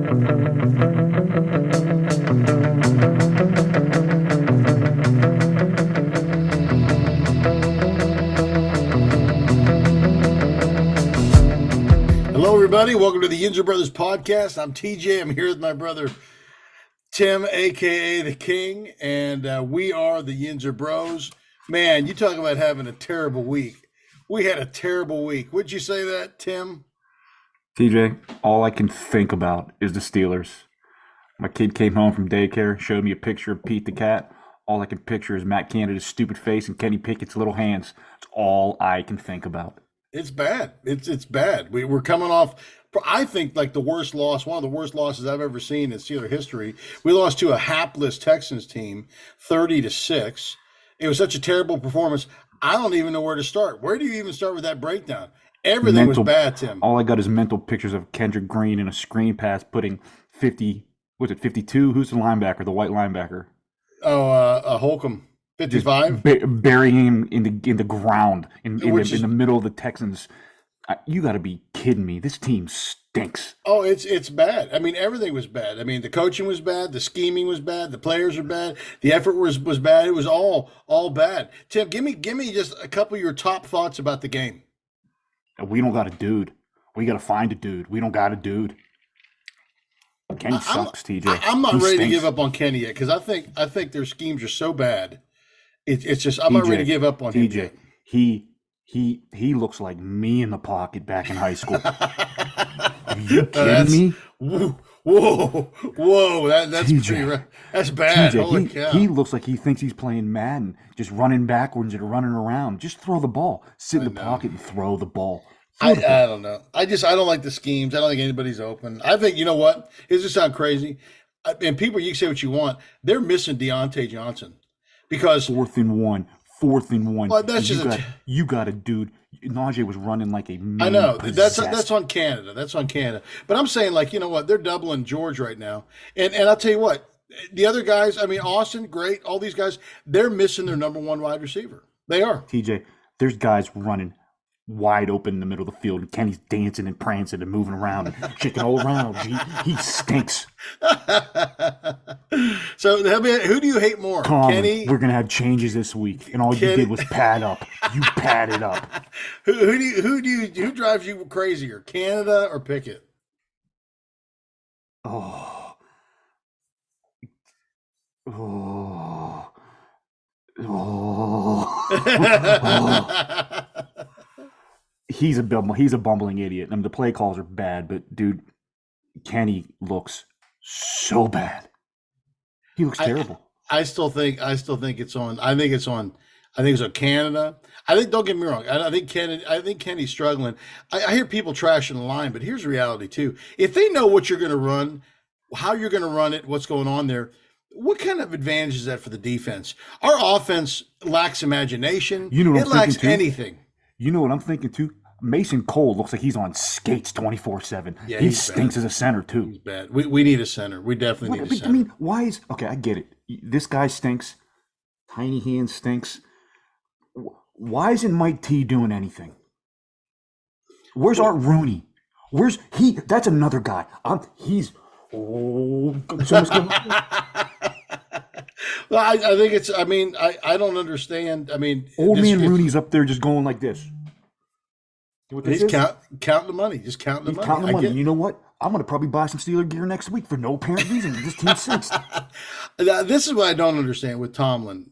Hello, everybody. Welcome to the Yinzer Brothers podcast. I'm TJ. I'm here with my brother Tim, aka the King, and we are the Yinzer Bros. Man, you talk about having a terrible week. We had a terrible week. Would you say that, Tim? TJ, all I can think about is the Steelers. My kid came home from daycare, showed me a picture of Pete the cat. All I can picture is Matt Canada's stupid face and Kenny Pickett's little hands. It's all I can think about. It's bad. It's bad. We're coming off. I think like the worst loss, one of the worst losses I've ever seen in Steeler history. We lost to a hapless Texans team, 30-6. It was such a terrible performance. I don't even know where to start. Where do you even start with that breakdown? Everything was bad, Tim. All I got is mental pictures of Kendrick Green in a screen pass putting 50, was it 52? Who's the linebacker, the white linebacker? Holcomb, 55. Burying him in the ground in the middle of the Texans. You got to be kidding me. This team stinks. Oh, it's bad. I mean, everything was bad. I mean, the coaching was bad, the scheming was bad, the players are bad, the effort was bad. It was all bad. Tim, give me just a couple of your top thoughts about the game. We don't got a dude. We got to find a dude. We don't got a dude. Kenny sucks, TJ. I'm not ready to give up on Kenny yet because I think their schemes are so bad. It's just I'm not ready to give up on TJ. him. He looks like me in the pocket back in high school. Are you kidding me? Whoa! That's TJ, pretty rough. That's bad. TJ, Holy cow! He looks like he thinks he's playing Madden, just running backwards and running around. Just throw the ball. Sit in the pocket and throw the ball. I don't know. I don't like the schemes. I don't think anybody's open. I think, you know what? This just sound crazy. And people, you can say what you want. They're missing Deontay Johnson because fourth and one. Well, that's you got a dude. Najee was running like a man. I know possessed. that's on Canada. That's on Canada. But I'm saying, like, you know what? They're doubling George right now. And I'll tell you what, the other guys, I mean, Austin, great, all these guys, they're missing their number one wide receiver. They are. TJ, there's guys running wide open in the middle of the field, and Kenny's dancing and prancing and moving around and shaking all around. He stinks. So, who do you hate more, Kenny? We're gonna have changes this week, and all you did was pad up. You padded up. Who drives you crazier, Canada or Pickett? Oh. He's a bumbling idiot. I mean, the play calls are bad, but dude, Kenny looks so bad. He looks terrible. I still think it's on. I think it's on Canada. Don't get me wrong. I think Kenny's struggling. I hear people trashing the line, but here's the reality too. If they know what you're going to run, how you're going to run it, what's going on there, what kind of advantage is that for the defense? Our offense lacks imagination. It lacks anything. You know what I'm thinking too? Mason Cole looks like he's on skates 24/7. Yeah, he stinks as a center too. He's bad. We need a center. We definitely need a center. I mean, okay, I get it. This guy stinks. Tiny hand stinks. Why isn't Mike T doing anything? Where's Art Rooney? Where's he? That's another guy. Well, I think it's. I mean, I don't understand. I mean, old man Rooney's up there just going like this. He's counting the money. Just counting the money. Counting the money. You know what? I'm going to probably buy some Steeler gear next week for no apparent reason. This team sucks. This is what I don't understand with Tomlin.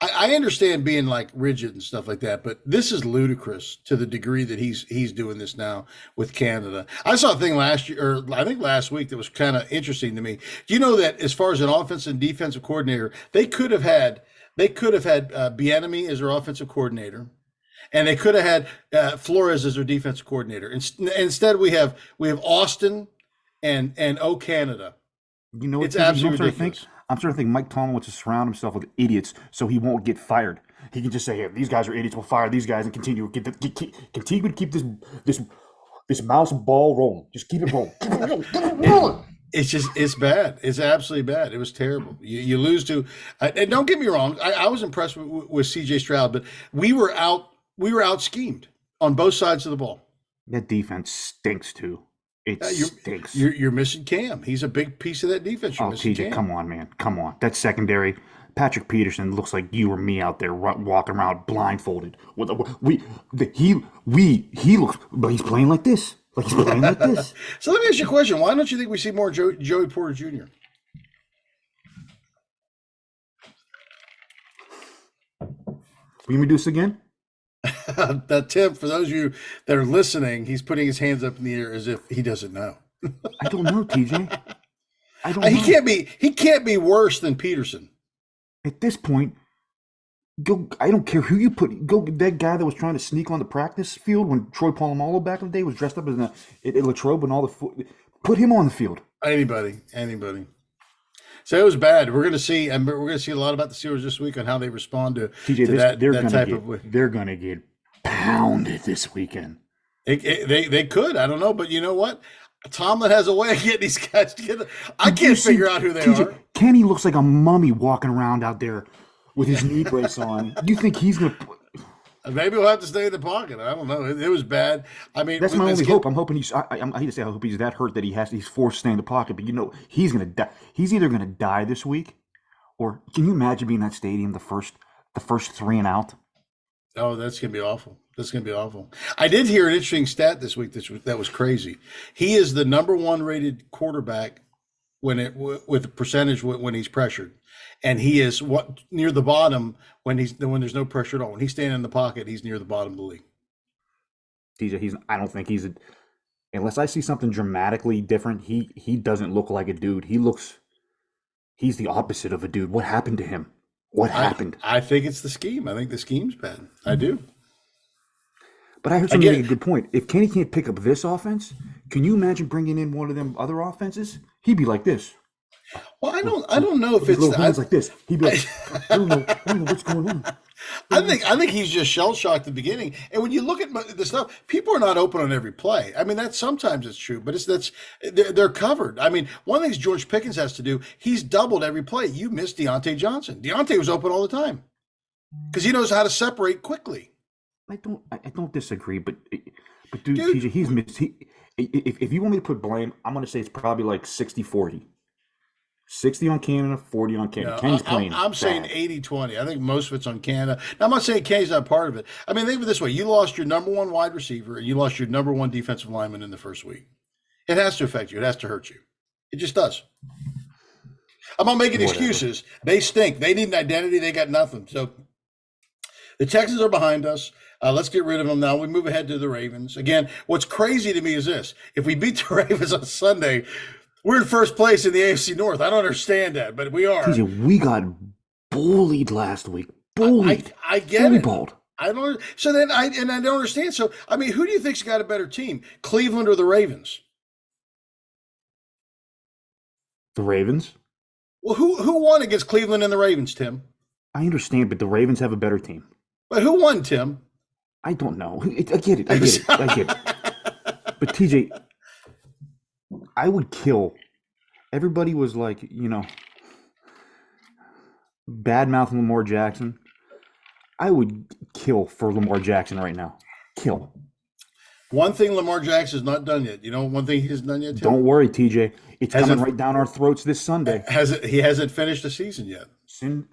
I understand being like rigid and stuff like that, but this is ludicrous to the degree that he's doing this now with Canada. I saw a thing last year, or I think last week, that was kind of interesting to me. Do you know that as far as an offensive and defensive coordinator, they could have had Bieniemy as their offensive coordinator, and they could have had Flores as their defensive coordinator. Instead, we have Austin and Canada. You know, it's absolutely ridiculous. I'm starting to think Mike Tomlin wants to surround himself with idiots so he won't get fired. He can just say, "Hey, these guys are idiots. We'll fire these guys and continue to keep this mouse ball rolling. Just keep it rolling. Keep it rolling." It's bad. It's absolutely bad. It was terrible. You lose to, and don't get me wrong. I was impressed with C.J. Stroud, but we were out schemed on both sides of the ball. That defense stinks too. It You're, stinks. you're missing Cam. He's a big piece of that defense. You're Oh, missing TJ, Cam. come on, man. Come on. That secondary. Patrick Peterson looks like you or me out there walking around blindfolded. He looks, but he's playing like this. Like he's playing like this. So let me ask you a question. Why don't you think we see more Joey Porter Jr.? Will you do this again? That Tim, for those of you that are listening, he's putting his hands up in the air as if he doesn't know. I don't know, TJ. I don't know. He can't be worse than Peterson. At this point, go. I don't care who you put. Go that guy that was trying to sneak on the practice field when Troy Polamalu back in the day was dressed up as a Latrobe and all the. Put him on the field. Anybody. So it was bad. We're going to see, and we're going to see a lot about the Steelers this week on how they respond to that type of. They're going to get pounded this weekend. They could. I don't know, but you know what? Tomlin has a way of getting these guys together. I can't figure out who they are. Kenny looks like a mummy walking around out there with his knee brace on. You think he's going to? Maybe we'll have to stay in the pocket. I don't know. It was bad. I mean, that's my only hope. I'm hoping he's. I hate to say I hope he's that hurt that he's forced to stay in the pocket. But he's going to die. He's either going to die this week, or can you imagine being in that stadium the first 3 and out? Oh, that's going to be awful. That's going to be awful. I did hear an interesting stat this week that was crazy. He is the number 1 rated quarterback with a percentage when he's pressured, and he is near the bottom when there's no pressure at all. When he's standing in the pocket, he's near the bottom of the league. TJ, I don't think unless I see something dramatically different. He doesn't look like a dude. He's the opposite of a dude. What happened to him? What happened? I think it's the scheme. I think the scheme's bad. I do. But I heard somebody make a good point. If Kenny can't pick up this offense, can you imagine bringing in one of them other offenses? He'd be like this. Well, I don't know if it's little hands like this. He'd be like, I don't know what's going on. I think he's just shell shocked at the beginning. And when you look at the stuff, people are not open on every play. I mean, sometimes it's true, but they're covered. I mean, one of the things George Pickens has to do, he's doubled every play. You missed Deontay Johnson. Deontay was open all the time because he knows how to separate quickly. I don't disagree, but dude, TJ, he's missed. If you want me to put blame, I'm going to say it's probably like 60-40. 60 on Canada, 40 on Canada. Kenny's playing. I'm saying 80-20. I think most of it's on Canada. Now, I'm not saying Kenny's not part of it. I mean, think of it this way. You lost your number 1 wide receiver and you lost your number 1 defensive lineman in the first week. It has to affect you. It has to hurt you. It just does. I'm not making excuses. They stink. They need an identity. They got nothing. So the Texans are behind us. Let's get rid of them now. We move ahead to the Ravens. Again, what's crazy to me is this. If we beat the Ravens on Sunday, we're in first place in the AFC North. I don't understand that, but we are. TJ, we got bullied last week. Bullied. I get it. Balled. I don't. So then I don't understand. So I mean, who do you think's got a better team, Cleveland or the Ravens? The Ravens. Well, who won against Cleveland and the Ravens, Tim? I understand, but the Ravens have a better team. But who won, Tim? I don't know. I get it. But TJ, I would kill. Everybody was like, bad-mouthing Lamar Jackson. I would kill for Lamar Jackson right now. Kill. One thing Lamar Jackson's not done yet. You know one thing he hasn't done yet, Tim? Don't worry, TJ. It's coming right down our throats this Sunday. He hasn't finished the season yet.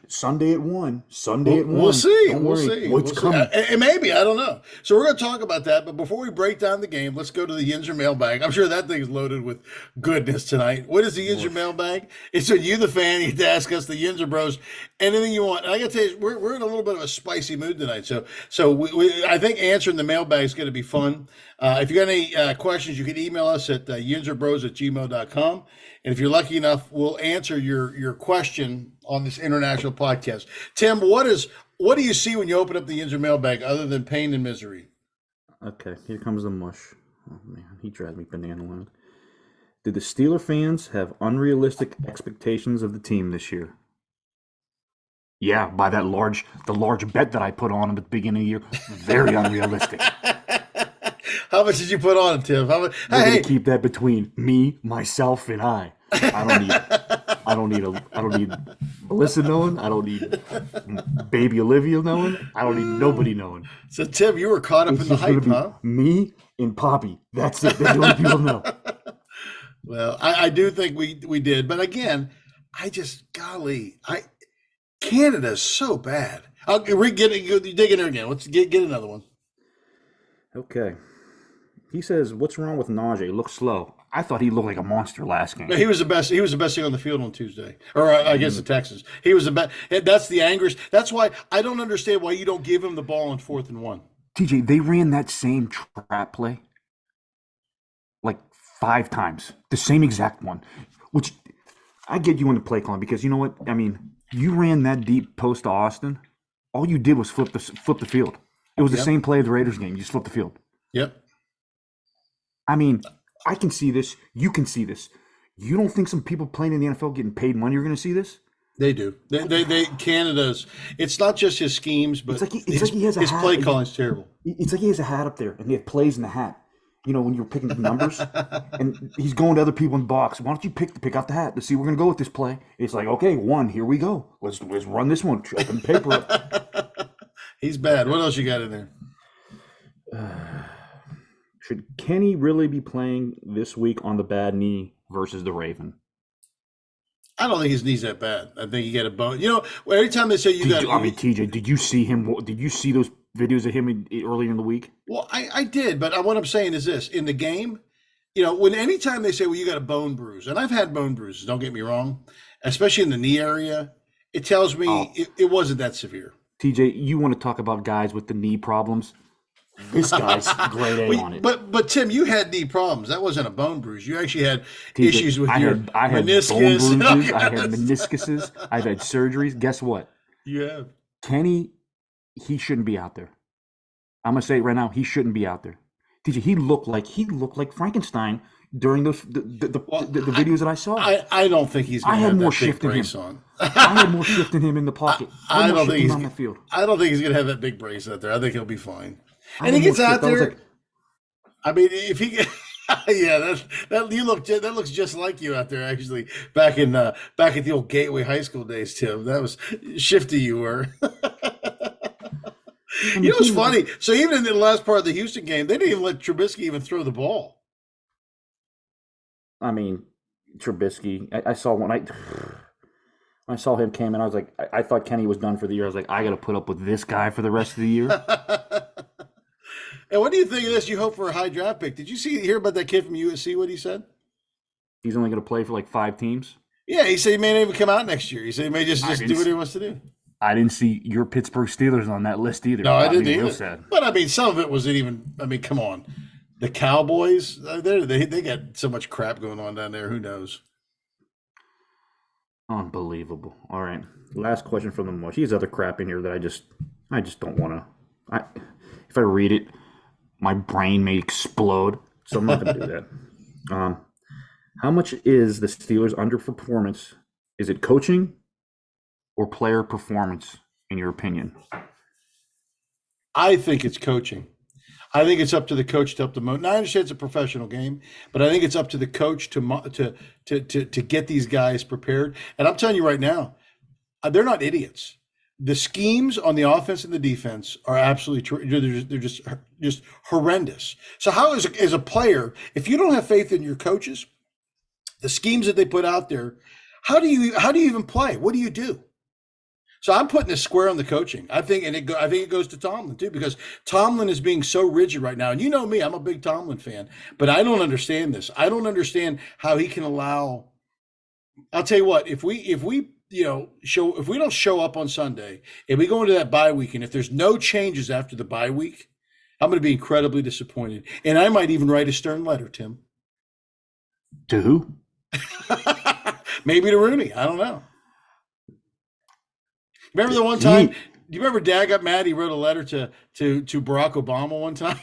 Sunday at 1. We'll see. We'll see. What's coming? And maybe, I don't know. So we're going to talk about that. But before we break down the game, let's go to the Yinzer mailbag. I'm sure that thing's loaded with goodness tonight. What is the Yinzer mailbag? It's when you, the fan, you get to ask us, the Yinzer Bros, anything you want. And I got to tell you, we're in a little bit of a spicy mood tonight. So I think answering the mailbag is going to be fun. If you got any questions, you can email us at yinzerbros@gmail.com. And if you're lucky enough, we'll answer your question on this international podcast. Tim, what do you see when you open up the Yinzer mailbag other than pain and misery? Okay, here comes the mush. Oh, man, he drives me banana land. Did the Steeler fans have unrealistic expectations of the team this year? Yeah, by the large bet that I put on at the beginning of the year, very unrealistic. How much did you put on it, Tim? We're gonna keep that between me, myself, and I. I don't need Melissa knowing. I don't need baby Olivia knowing. I don't need nobody knowing. So Tim, you were caught up in the hype, huh? Me and Poppy. That's it. That's the only people know. Well, I do think we did, but again, I just golly, I Canada's so bad. We dig in there again. Let's get another one. Okay. He says, "What's wrong with Najee? He looks slow. I thought he looked like a monster last game." He was the best. He was the best thing on the field on Tuesday, or I guess the Mm. Texans. He was the best. That's the angers. That's why I don't understand why you don't give him the ball on 4th and 1. TJ, they ran that same trap play like 5 times, the same exact one. Which I get you into play calling because you know what? I mean, you ran that deep post to Austin. All you did was flip the field. It was the Yep. same play of the Raiders game. You just flipped the field. Yep. I mean, I can see this. You can see this. You don't think some people playing in the NFL getting paid money are going to see this? They do. Canada's. It's not just his schemes, but It's like he has a his hat. play calling's terrible. It's like he has a hat up there, and they have plays in the hat. You know, when you're picking the numbers, and he's going to other people in the box. Why don't you pick out the hat to see we're going to go with this play? It's like, okay, 1, here we go. Let's run this one. Open paper up. He's bad. What else you got in there? Should Kenny really be playing this week on the bad knee versus the Raven? I don't think his knee's that bad. I think he got a bone. You know, every time they say you got, TJ, did you see him? Did you see those videos of him earlier in the week? well, I did, but what I'm saying is this: in the game, you know, when anytime they say, "Well, you got a bone bruise," and I've had bone bruises. Don't get me wrong, especially in the knee area, it tells me Oh. it wasn't that severe. TJ, you want to talk about guys with the knee problems? This guy's grade A on it. But Tim, you had knee problems. That wasn't a bone bruise. You actually had TJ, issues with I your had bone meniscus. bruises. I had meniscuses. I've had surgeries. Guess what? You have. Kenny, he shouldn't be out there. I'm gonna say it right now. He shouldn't be out there. TJ, he looked like Frankenstein during the videos that I saw. I don't think he's going to have more that big shift in him. brace on. I had more shift in him in the pocket. I don't think he's on the field. I don't think he's going to have that big brace out there. I think he'll be fine. I And he had more gets out shift. I was there. like, I mean, if he, yeah, that looks just like you out there. Actually, back at the old Gateway High School days, Tim. That was shifty you were. I mean, You know what's he- funny? So even in the last part of the Houston game, they didn't even let Trubisky even throw the ball. I mean, Trubisky. I saw when I saw him came in, I was like, I thought Kenny was done for the year. I was like, I got to put up with this guy for the rest of the year. And what do you think of this? You hope for a high draft pick. Did you hear about that kid from USC? What he said? He's only going to play for like 5 teams. Yeah, he said he may not even come out next year. He said he may just I do didn't what he wants to do. I didn't see your Pittsburgh Steelers on that list either. No, I Got didn't me real either. sad. But I mean, some of it wasn't even. I mean, come on, the Cowboys. They got so much crap going on down there. Who knows? Unbelievable. All right. Last question from the Mush. He has other crap in here that I just don't want to. If I read it, my brain may explode. So I'm not going to do that. How much is the Steelers' underperformance? Is it coaching or player performance, in your opinion? I think it's coaching. I think it's up to the coach to help the most. Now I understand it's a professional game, but I think it's up to the coach to get these guys prepared. And I'm telling you right now, they're not idiots. The schemes on the offense and the defense are absolutely they're just horrendous. So how as a player, if you don't have faith in your coaches, the schemes that they put out there, how do you even play? What do you do? So I'm putting this square on the coaching. I think it goes to Tomlin too, because Tomlin is being so rigid right now. And you know me, I'm a big Tomlin fan, but I don't understand this. I don't understand how he can allow. I'll tell you what, if we if we don't show up on Sunday and we go into that bye week, and if there's no changes after the bye week, I'm going to be incredibly disappointed. And I might even write a stern letter, Tim. To who? Maybe to Rooney. I don't know. Remember the one time? Do you remember Dad got mad? He wrote a letter to Barack Obama one time.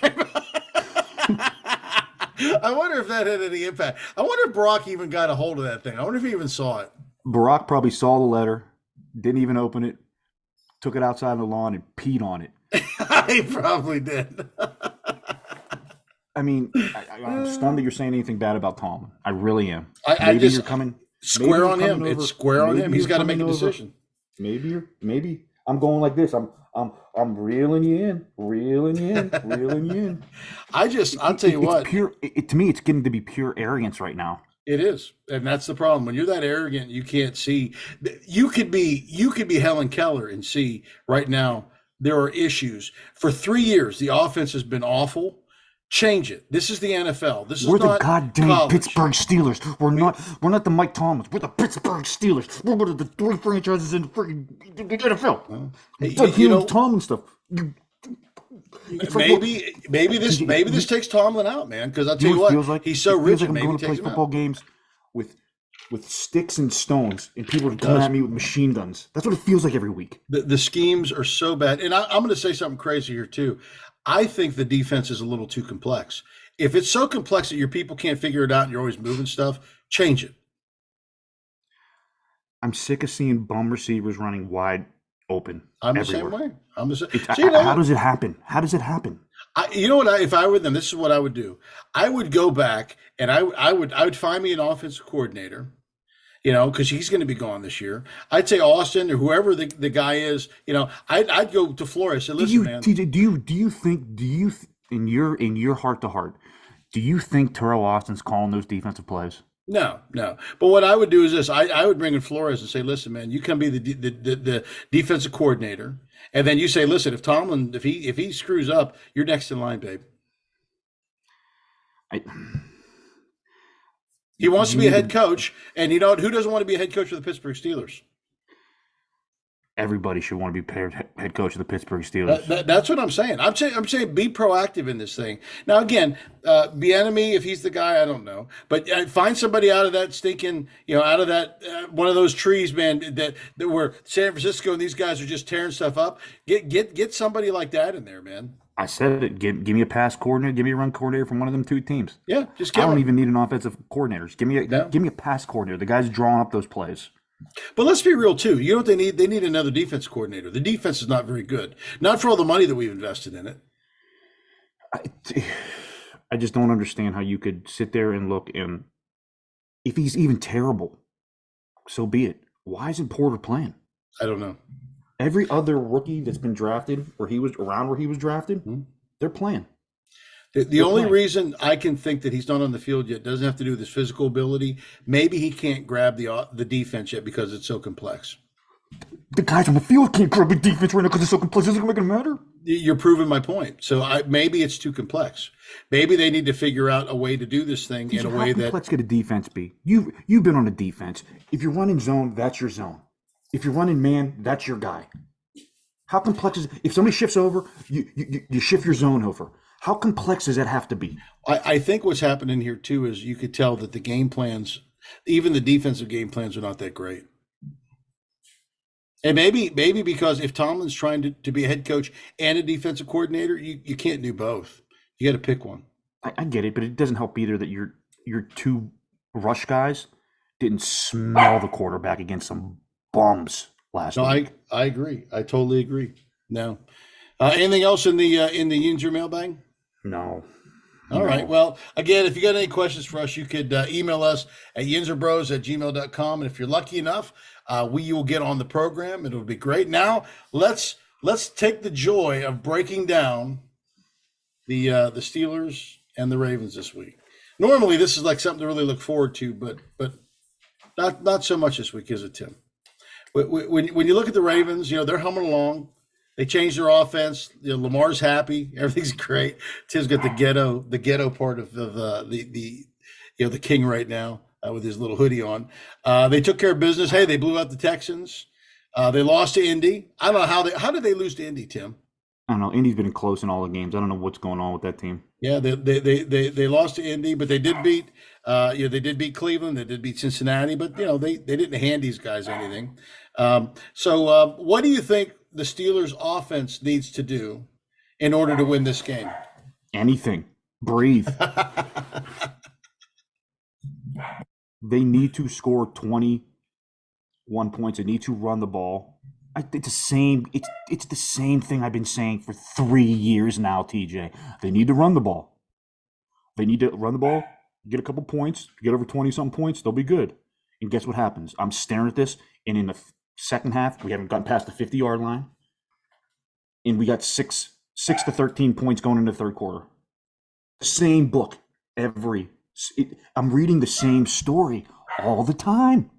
I wonder if that had any impact. I wonder if Barack even got a hold of that thing. I wonder if he even saw it. Barack probably saw the letter, didn't even open it, took it outside on the lawn and peed on it. He probably did. I mean, I'm stunned that you're saying anything bad about Tomlin. I really am. Maybe you're coming square on him. It's square on him. He's got to make a over. decision. Maybe I'm going like this. I'm reeling you in. I'll tell you what. Pure. To me, it's getting to be pure arrogance right now. It is, and that's the problem. When you're that arrogant, you can't see. You could be Helen Keller and see right now there are issues. For 3 years, the offense has been awful. Change it. This is the NFL. This is We're the not goddamn college. Pittsburgh Steelers. We're not the Mike Tomlins. We're the Pittsburgh Steelers. We're one of the three franchises in the freaking NFL. Hey, It's like you you know, Tomlin stuff. It's like maybe this takes Tomlin out, man. Because I'll tell you you know what it what, feels like? he's so It feels rich, like I'm maybe going he to play takes him football out. games with sticks and stones, and people are coming does. at me with machine guns. That's what it feels like every week. The schemes are so bad, and I'm going to say something crazy here too. I think the defense is a little too complex. If it's so complex that your people can't figure it out, and you're always moving stuff, change it. I'm sick of seeing bum receivers running wide open I'm the same everywhere. way. I'm the same. It's, So you know how what? does it happen? How does it happen? You know what? If I were them, this is what I would do. I would go back and I would find me an offensive coordinator. Because he's going to be gone this year. I'd say Austin or whoever the guy is. I'd go to Flores and Do listen, you, man. TJ? In your heart to heart, do you think Terrell Austin's calling those defensive plays? No, no. But what I would do is this: I would bring in Flores and say, "Listen, man, you come be the defensive coordinator, and then you say, listen, if Tomlin if he screws up, you're next in line, babe. I, He wants to you be a need head to, coach, and you know what? Who doesn't want to be a head coach for the Pittsburgh Steelers? Everybody should want to be paired head coach of the Pittsburgh Steelers. That's what I'm saying. I'm saying be proactive in this thing. Now again, Bieniemy, if he's the guy, I don't know, but find somebody out of that stinking, out of that one of those trees, man. That were San Francisco and these guys are just tearing stuff up. Get somebody like that in there, man. I said it. Give me a pass coordinator. Give me a run coordinator from one of them two teams. Yeah, just I get don't them. even need an offensive coordinator. Just No. give me a pass coordinator. The guy's drawing up those plays. But let's be real too. You know what they need? They need another defense coordinator. The defense is not very good. Not for all the money that we've invested in it. I, I just don't understand how you could sit there and look, and if he's even terrible, so be it. Why isn't Porter playing? I don't know. Every other rookie that's been drafted, where he was drafted, they're playing. The only reason I can think that he's not on the field yet doesn't have to do with his physical ability. Maybe he can't grab the defense yet because it's so complex. The guys on the field can't grab a defense right now because it's so complex. Isn't it going to matter? You're proving my point. So maybe it's too complex. Maybe they need to figure out a way to do this thing in a way that. How complex could a defense be? You've been on a defense. If you're running zone, that's your zone. If you're running man, that's your guy. How complex is it? If somebody shifts over, you shift your zone over. How complex does that have to be? I think what's happening here too is you could tell that the game plans, even the defensive game plans, are not that great. And maybe because if Tomlin's trying to be a head coach and a defensive coordinator, you can't do both. You got to pick one. I get it, but it doesn't help either that your two rush guys didn't smell the quarterback against some bums last week. I agree. I totally agree. No. Anything else in the Yinzer mailbag? No. All right. Well, again, if you got any questions for us, you could email us at yinzerbros@gmail.com. And if you're lucky enough, we will get on the program. It'll be great. Now, let's take the joy of breaking down the Steelers and the Ravens this week. Normally, this is like something to really look forward to, but not so much this week, is it, Tim? When you look at the Ravens, they're humming along. They changed their offense. Lamar's happy. Everything's great. Tim's got the ghetto part of the king right now with his little hoodie on. They took care of business. Hey, they blew out the Texans. They lost to Indy. I don't know how did they lose to Indy, Tim? I don't know. Indy's been close in all the games. I don't know what's going on with that team. Yeah, they lost to Indy, but they did beat they did beat Cleveland. They did beat Cincinnati, but they didn't hand these guys anything. So what do you think the Steelers offense needs to do in order to win this game? Anything. Breathe. They need to score 21 points. They need to run the ball. It's the same. It's the same thing I've been saying for 3 years now, TJ. They need to run the ball. They need to run the ball, get a couple points, get over 20-something points, they'll be good. And guess what happens? I'm staring at this, and in the second half, we haven't gotten past the 50-yard line, and we got 6 to 13 points going into the third quarter. Same book every I'm reading the same story all the time.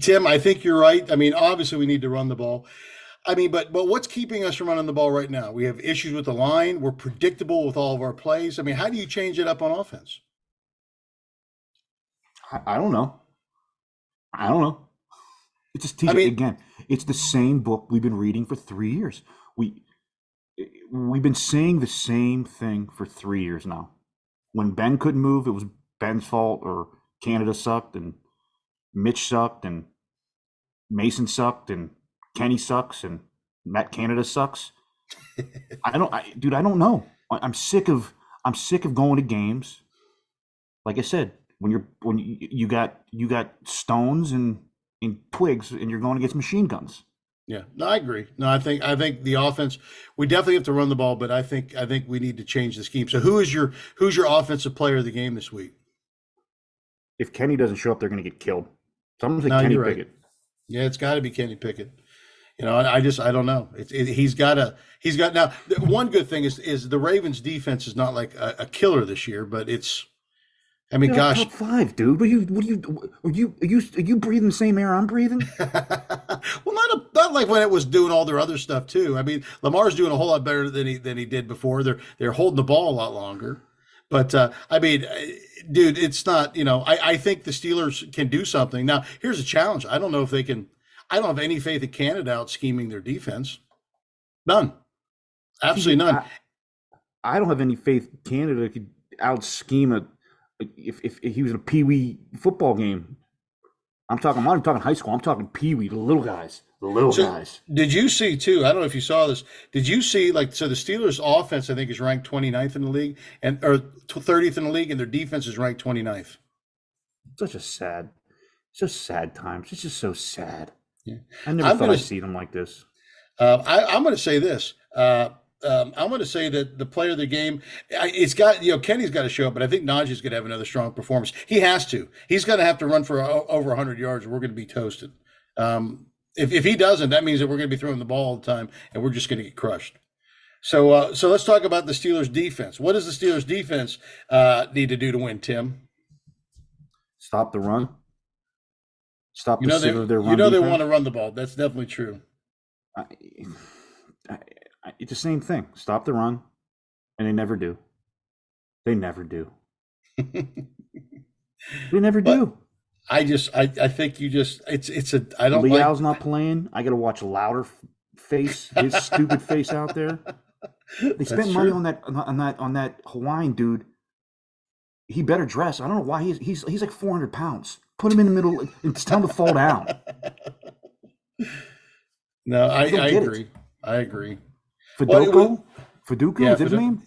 Tim, I think you're right. I mean, obviously we need to run the ball. I mean, but what's keeping us from running the ball right now? We have issues with the line. We're predictable with all of our plays. I mean, how do you change it up on offense? I don't know. I don't know. It's just I TJ mean, again. It's the same book we've been reading for 3 years. We we've been saying the same thing for 3 years now. When Ben couldn't move, it was Ben's fault, or Canada sucked, and Mitch sucked, and Mason sucked, and Kenny sucks, and Matt Canada sucks. Dude, I don't know. I'm sick of going to games. Like I said, when you got stones and twigs, and you're going against machine guns. yeah, no, I agree. No, I think the offense, we definitely have to run the ball, but I think we need to change the scheme. So who's your offensive player of the game this week? If Kenny doesn't show up, they're going to get killed. So I'm going to No, say Kenny you're right. Pickett. Yeah, it's got to be Kenny Pickett. I don't know. He's got now. One good thing is the Ravens defense is not like a killer this year, but it's. I mean, They're like gosh. top five, dude. Are you breathing the same air I'm breathing? Well, not like when it was doing all their other stuff too. I mean, Lamar's doing a whole lot better than he did before. They're holding the ball a lot longer. But I mean, dude, it's not. I think the Steelers can do something. Now, here's a challenge. I don't know if they can. I don't have any faith in Canada out scheming their defense. None. Absolutely TJ, none. I don't have any faith Canada could out scheme a if he was in a pee wee football game. I'm not even talking high school. I'm talking pee wee, the little guys, the little So guys. did you see too? I don't know if you saw this. Did you see so the Steelers offense I think is ranked 29th in the league and or 30th in the league and their defense is ranked 29th. Such a sad, just sad times. It's just so sad. Yeah. I never I'm thought gonna I'd see them like this. I'm going to say this. I'm going to say that the player of the game, it's got Kenny's got to show up, but I think Najee's going to have another strong performance. He has to. He's going to have to run for over 100 yards, or we're going to be toasted. If he doesn't, that means that we're going to be throwing the ball all the time, and we're just going to get crushed. So let's talk about the Steelers' defense. What does the Steelers' defense need to do to win, Tim? Stop the run. Stop You the know center they of their you run know they defense. want to run the ball. That's definitely true. I, it's the same thing. Stop the run, and they never do. They never do. They never But do. I think you just it's a I don't like. Leal's not playing. I got to watch Louder face, his stupid face out there. They That's spent money true. on that Hawaiian dude. He better dress. I don't know why he's like 400 pounds. Put him in the middle and tell him to fall down. No, I I don't get it. agree. I agree. Well, Faduko, yeah, is that his name?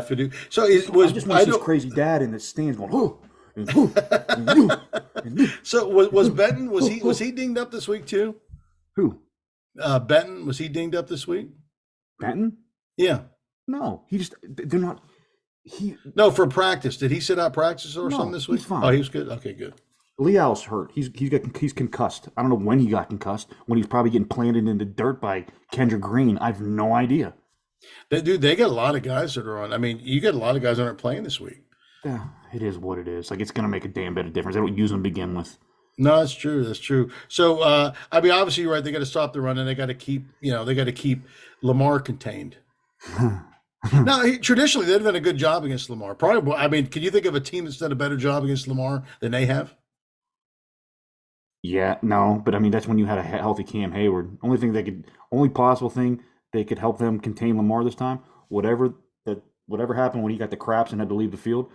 For do. So I just want to see his crazy dad in the stands going, oh, and oh, and oh, and oh. So was Benton was he dinged up this week too? Who? Benton, was he dinged up this week? Benton? Yeah. No, they're not. He No, for practice. Did he sit out practice or No, something this week? he's fine. Oh, he was good. Okay, good. Leal's hurt. He's concussed. I don't know when he got concussed. When he's probably getting planted in the dirt by Kendra Green. I have no idea. They got a lot of guys that are on. I mean, you got a lot of guys that aren't playing this week. Yeah, it is what it is. Like, it's going to make a damn bit of difference. They don't use them to begin with. No, that's true. That's true. So, I mean, obviously, you're right. They got to stop the run, and they got to keep Lamar contained. Now, traditionally, they've done a good job against Lamar. Probably, I mean, can you think of a team that's done a better job against Lamar than they have? Yeah, no, but I mean, that's when you had a healthy Cam Hayward. Only possible thing they could help them contain Lamar this time. Whatever happened when he got the craps and had to leave the field,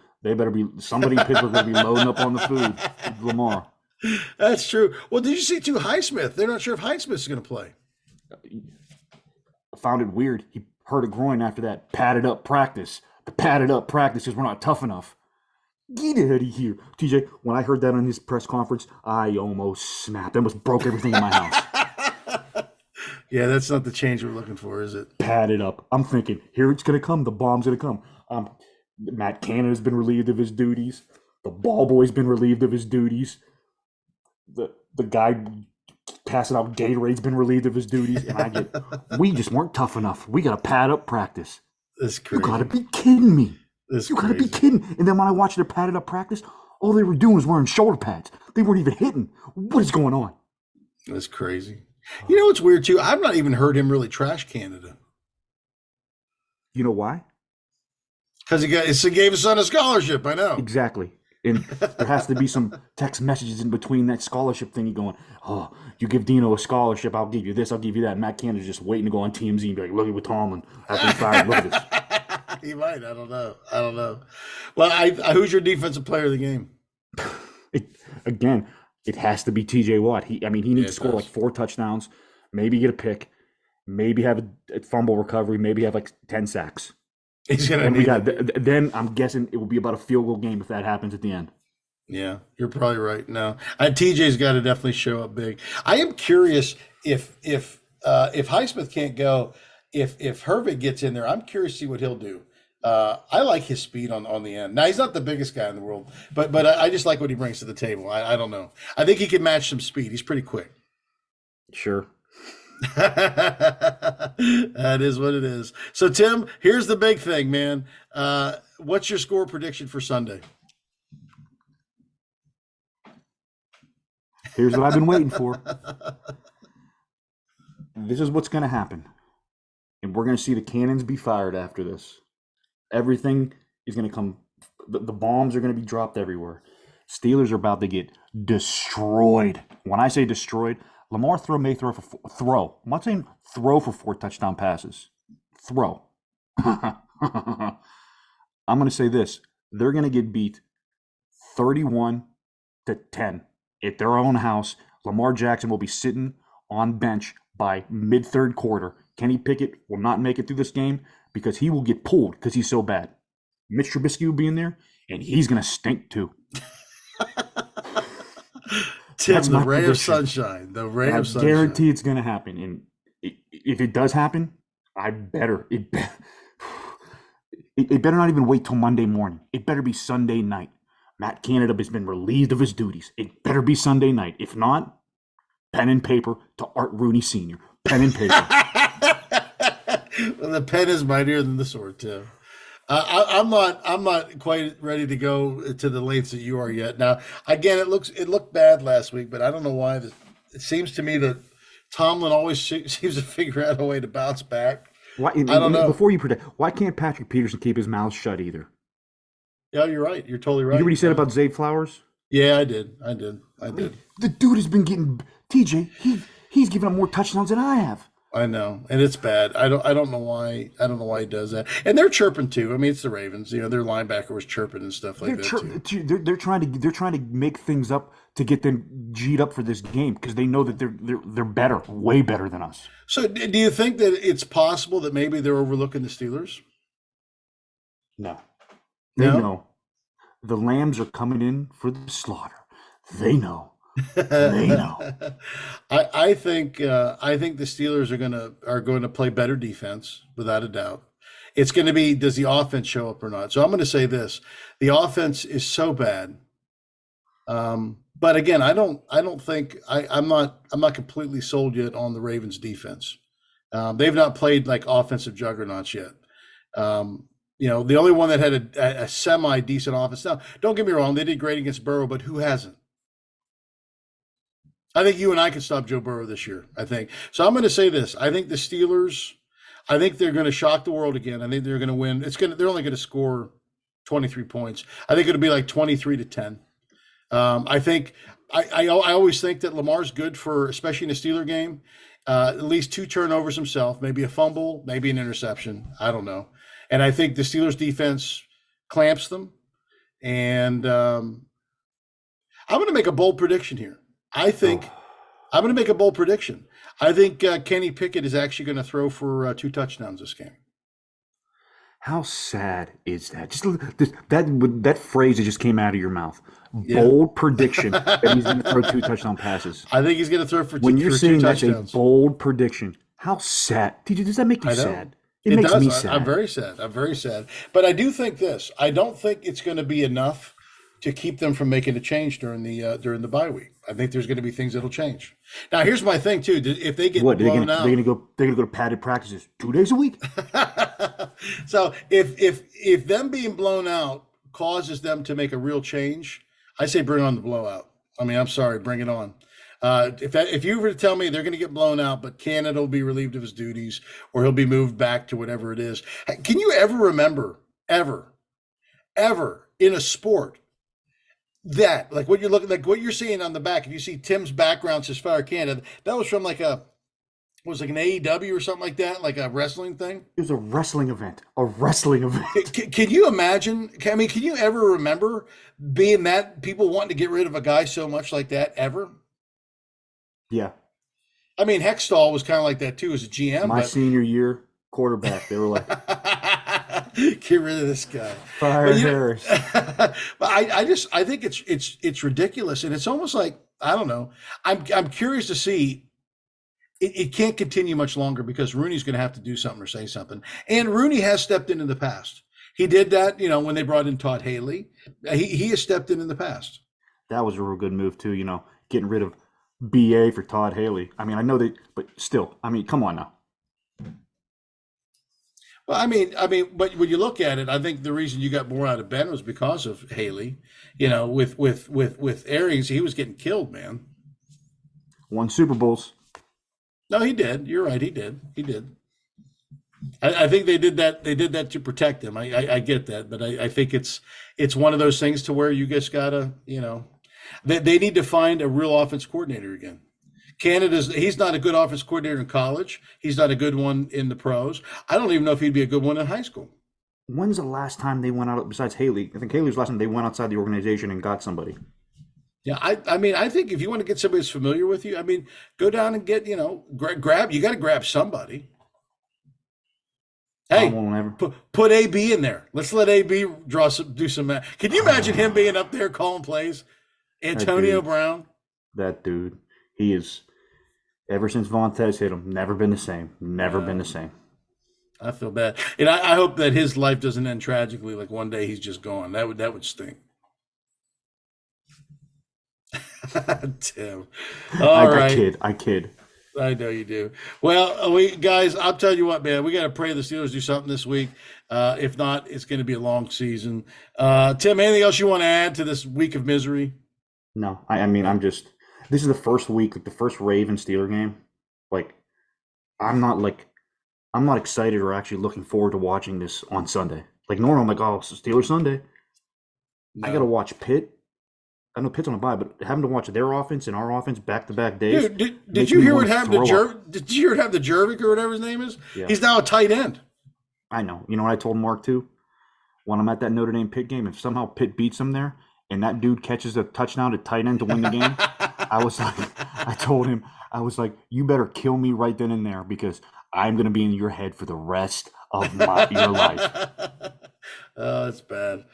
somebody in Pittsburgh going to be loading up on the food with Lamar. That's true. Well, did you see too Highsmith? They're not sure if Highsmith is going to play. I found it weird. He hurt a groin after that padded up practice. The padded up practice because we're not tough enough. Get out of here. TJ, when I heard that on his press conference, I almost snapped. I almost broke everything in my house. Yeah, that's not the change we're looking for, is it? Padded up. I'm thinking, here it's going to come. The bomb's going to come. Matt Canada's been relieved of his duties. The ball boy's been relieved of his duties. The guy passing out Gatorade's been relieved of his duties. And we just weren't tough enough. We got to pad up practice. That's You got to crazy. be kidding me. That's You got to be crazy. kidding. And then when I watched their padded up practice, all they were doing was wearing shoulder pads. They weren't even hitting. What is going on? That's crazy. You know what's weird too? I've not even heard him really trash Canada You know why? because he gave his son a scholarship. I know. Exactly. And there has to be some text messages in between that scholarship thing. You going, oh, you give Dino a scholarship, I'll give you this, I'll give you that. Matt Canada's just waiting to go on TMZ and be like, look at what Tomlin after he fired. Look at this. He might. I don't know. I don't know. Well, who's your defensive player of the game? Again, it has to be TJ Watt. He Yeah, needs to it score does. like 4 touchdowns, maybe get a pick, maybe have a fumble recovery, maybe have like 10 sacks. He's gonna And we need got it. then I'm guessing it will be about a field goal game if that happens at the end. Yeah, you're probably right. No, TJ's got to definitely show up big. I am curious if Highsmith can't go, if Hervig gets in there, I'm curious to see what he'll do. I like his speed on the end. Now he's not the biggest guy in the world, but I just like what he brings to the table. I don't know. I think he can match some speed. He's pretty quick. Sure. That is what it is. So Tim, here's the big thing, man. What's your score prediction for Sunday? Here's what I've been waiting for. This is what's going to happen. And we're going to see the cannons be fired after this. Everything is going to come. The bombs are going to be dropped everywhere. Steelers are about to get destroyed. When I say destroyed, Lamar may throw for throw. I'm not saying throw for 4 touchdown passes. Throw. I'm going to say this. They're going to get beat 31-10 at their own house. Lamar Jackson will be sitting on bench by mid-third quarter. Kenny Pickett will not make it through this game because he will get pulled because he's so bad. Mitch Trubisky will be in there, and he's going to stink too. Tim, That's the my ray of prediction. sunshine. The ray And I of sunshine. guarantee it's going to happen. And if it does happen, it better not even wait till Monday morning. It better be Sunday night. Matt Canada has been relieved of his duties. It better be Sunday night. If not, pen and paper to Art Rooney Sr. Pen and paper. Well, the pen is mightier than the sword, Tim. I'm not quite ready to go to the lengths that you are yet. Now, again, it looked bad last week, but I don't know why. It seems to me that Tomlin always seems to figure out a way to bounce back. Why, I don't know. Before you predict, why can't Patrick Peterson keep his mouth shut either? Yeah, you're right. You're totally You right. hear what he said about Zay Flowers? Yeah, I did. I did. The dude has been getting TJ. He's given up more touchdowns than I have. I know, and it's bad. I don't know why. I don't know why he does that. And they're chirping too. I mean, it's the Ravens. You know, their linebacker was chirping and stuff like that too. They're trying to make things up to get them G'd up for this game because they know that they're better, way better than us. So, do you think that it's possible that maybe they're overlooking the Steelers? No, they No? know the lambs are coming in for the slaughter. They know. They know. I think the Steelers are going to play better defense without a doubt. It's going to be, does the offense show up or not? So I'm going to say this: the offense is so bad. But again, I'm not completely sold yet on the Ravens defense. They've not played like offensive juggernauts yet. You know, the only one that had a semi decent offense. Now, don't get me wrong, they did great against Burrow, but who hasn't? I think you and I can stop Joe Burrow this year. I think so. I'm going to say this: I think the Steelers. I think they're going to shock the world again. I think they're going to win. They're only going to score 23 points. I think it'll be like 23-10. I think I always think that Lamar's good for, especially in a Steeler game, at least 2 turnovers himself, maybe a fumble, maybe an interception. I don't know. And I think the Steelers defense clamps them. And I'm going to make a bold prediction here. I'm going to make a bold prediction. I think Kenny Pickett is actually going to throw for 2 touchdowns this game. How sad is that? Just that phrase that just came out of your mouth. Yeah. Bold prediction that he's going to throw 2 touchdown passes. I think he's going to throw for When you're saying 2 that's a touchdowns. bold prediction, how sad? TJ, does that make you I know. sad? It makes does. me sad. I'm very sad. But I do think this. I don't think it's going to be enough to keep them from making a change during the bye week. I think there's going to be things that'll change. Now, here's my thing too: if they get What blown they're out, gonna go? They're gonna go to padded practices 2 days a week. so if them being blown out causes them to make a real change, I say bring on the blowout. I mean, I'm sorry, bring it on. If you were to tell me they're going to get blown out, but Canada will be relieved of his duties, or he'll be moved back to whatever it is, can you ever remember ever in a sport that like what you're looking like what you're seeing on the back? If you see Tim's background as far as Canada, that was from like an AEW or something like that, like a wrestling thing. It was a wrestling event. A wrestling event. Can you imagine? I mean, can you ever remember being that people wanting to get rid of a guy so much like that ever? Yeah. I mean, Hextall was kind of like that too as a GM. My senior year, quarterback. They were like, get rid of this guy. Fire Harris. But I think it's ridiculous, and it's almost like I don't know. I'm curious to see. It can't continue much longer because Rooney's going to have to do something or say something. And Rooney has stepped in the past. He did that, when they brought in Todd Haley. He has stepped in the past. That was a real good move too. Getting rid of BA for Todd Haley. I mean, I know but still, I mean, come on now. Well, I mean, but when you look at it, I think the reason you got more out of Ben was because of Haley. With Arians, he was getting killed, man. Won Super Bowls. No, he did. You're right. He did. I think they did that. They did that to protect him. I get that, but I think it's one of those things to where you just gotta, they need to find a real offense coordinator again. He's not a good offense coordinator in college. He's not a good one in the pros. I don't even know if he'd be a good one in high school. When's the last time they went out, besides Haley? I think Haley was the last time they went outside the organization and got somebody. Yeah, I mean, I think if you want to get somebody who's familiar with you, I mean, go down and get, grab. You got to grab somebody. Hey, put AB in there. Let's let AB do some. Can you imagine him being up there calling plays? Antonio Brown. That dude, he is. Ever since Vontaze hit him, never been the same. Never been the same. I feel bad, and I hope that his life doesn't end tragically. Like one day he's just gone. That would stink. Tim. I kid. I know you do. Well, guys, I'll tell you what, man, we got to pray the Steelers do something this week. If not, it's going to be a long season. Tim, anything else you want to add to this week of misery? No, I mean, this is the first week, like the first Ravens Steeler game. Like, I'm not excited or actually looking forward to watching this on Sunday. Like, normally I'm like, oh, it's Steelers Sunday. No. I got to watch Pitt. I know Pitt's on a bye, but having to watch their offense and our offense back-to-back days. Dude, did you hear what happened to Did you hear what happened to Jervik or whatever his name is? Yeah. He's now a tight end. I know. You know what I told Mark too? When I'm at that Notre Dame Pitt game, if somehow Pitt beats them there and that dude catches a touchdown to tight end to win the game, I told him, you better kill me right then and there because I'm going to be in your head for the rest of your life. Oh, that's bad.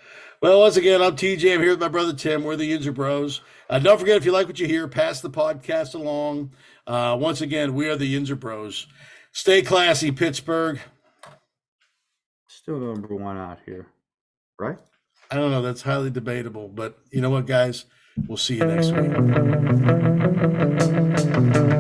Well, once again, I'm TJ. I'm here with my brother Tim. We're the Yinzer Bros. Don't forget, if you like what you hear, pass the podcast along. Once again, we are the Yinzer Bros. Stay classy, Pittsburgh. Still number one out here, right? I don't know. That's highly debatable. But you know what, guys? We'll see you next week.